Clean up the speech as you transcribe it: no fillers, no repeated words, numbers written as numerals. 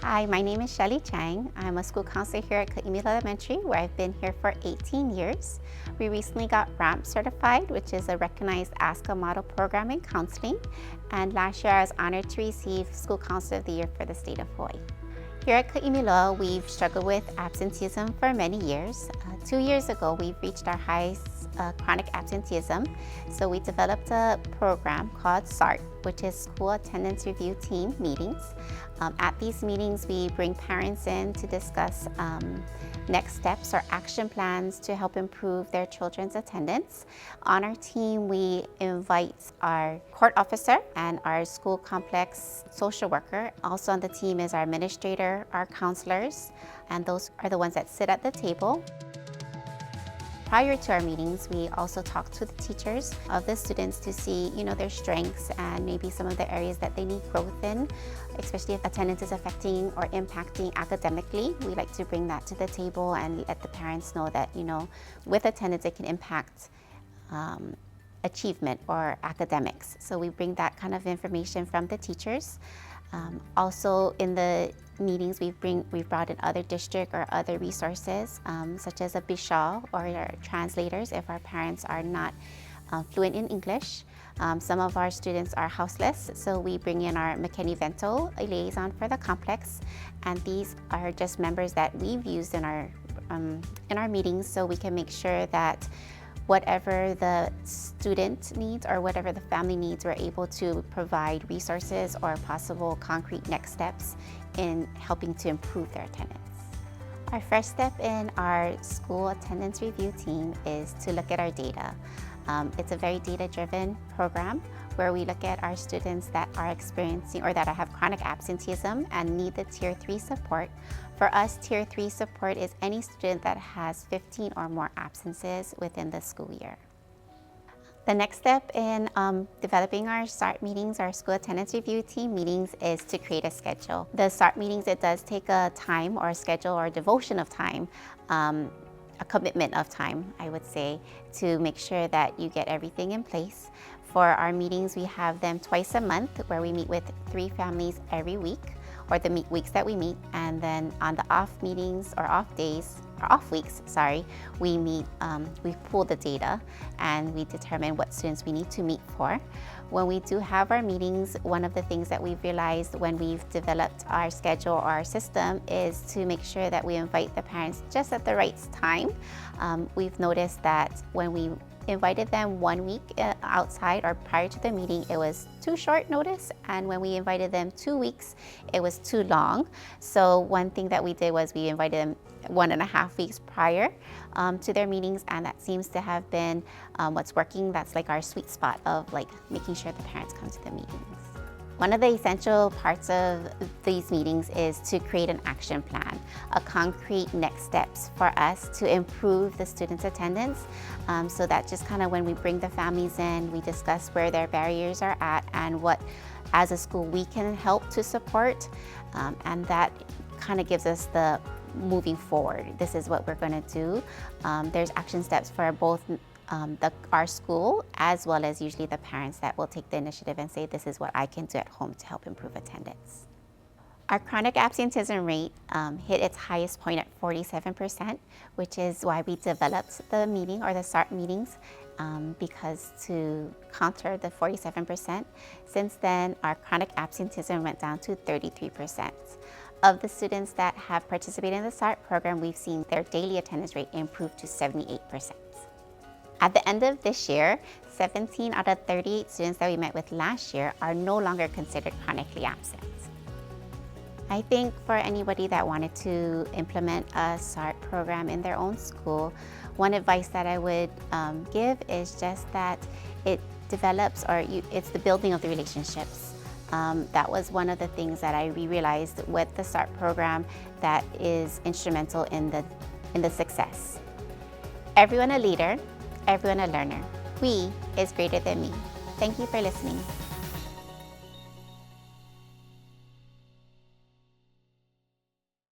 Hi, my name is Chang. I'm a school counselor here at Ka'imi Elementary, where I've been here for 18 years. We recently got RAMP certified, which is a recognized ASCA model program in counseling. And last year I was honored to receive School Counselor of the Year for the state of Hawaii. Here at Ka'imi, we've struggled with absenteeism for many years. 2 years ago, we've reached our highest chronic absenteeism. So we developed a program called SART, which is School Attendance Review Team Meetings. At these meetings, we bring parents in to discuss next steps or action plans to help improve their children's attendance. On our team, we invite our court officer and our school complex social worker. Also on the team is our administrator, our counselors, and those are the ones that sit at the table. Prior to our meetings, we also talk to the teachers of the students to see, their strengths and maybe some of the areas that they need growth in, especially if attendance is affecting or impacting academically. We like to bring that to the table and let the parents know that, with attendance, it can impact achievement or academics. So we bring that kind of information from the teachers. Also in the meetings, we've brought in other district or other resources, such as a bishal or our translators if our parents are not fluent in English. Some of our students are houseless, so we bring in our McKinney-Vento, a liaison for the complex, and these are just members that we've used in our meetings, so we can make sure that whatever the student needs or whatever the family needs, we're able to provide resources or possible concrete next steps in helping to improve their attendance. Our first step in our school attendance review team is to look at our data. It's a very data-driven program where we look at our students that are experiencing or that have chronic absenteeism and need the Tier 3 support. For us, Tier 3 support is any student that has 15 or more absences within the school year. The next step in developing our SART meetings, our school attendance review team meetings, is to create a schedule. The SART meetings, it does take a time or a schedule or a devotion of time, a commitment of time, I would say, to make sure that you get everything in place. For our meetings, we have them twice a month where we meet with 3 families every week, or the weeks that we meet, and then on the off meetings or off days, or off weeks, we meet, we pull the data and we determine what students we need to meet for. When we do have our meetings, one of the things that we've realized when we've developed our schedule or our system is to make sure that we invite the parents just at the right time. We've noticed that when we invited them 1 week outside or prior to the meeting, it was too short notice, and when we invited them 2 weeks, it was too long. So one thing that we did was we invited them 1.5 weeks prior to their meetings, and that seems to have been what's working. That's like our sweet spot of making sure the parents come to the meetings. One of the essential parts of these meetings is to create an action plan, a concrete next steps for us to improve the students' attendance, so that just kind of when we bring the families in, we discuss where their barriers are at and what, as a school, we can help to support, and that kind of gives us the moving forward. This is what we're going to do. There's action steps for both our school, as well as usually the parents that will take the initiative and say, this is what I can do at home to help improve attendance. Our chronic absenteeism rate hit its highest point at 47%, which is why we developed the meeting or the SART meetings, because to counter the 47%. Since then, our chronic absenteeism went down to 33%. Of the students that have participated in the SART program, we've seen their daily attendance rate improve to 78%. At the end of this year, 17 out of 38 students that we met with last year are no longer considered chronically absent. I think for anybody that wanted to implement a SART program in their own school, one advice that I would give is just that it develops, it's the building of the relationships. That was one of the things that I realized with the SART program that is instrumental in the success. Everyone a leader, everyone a learner. We is greater than me. Thank you for listening.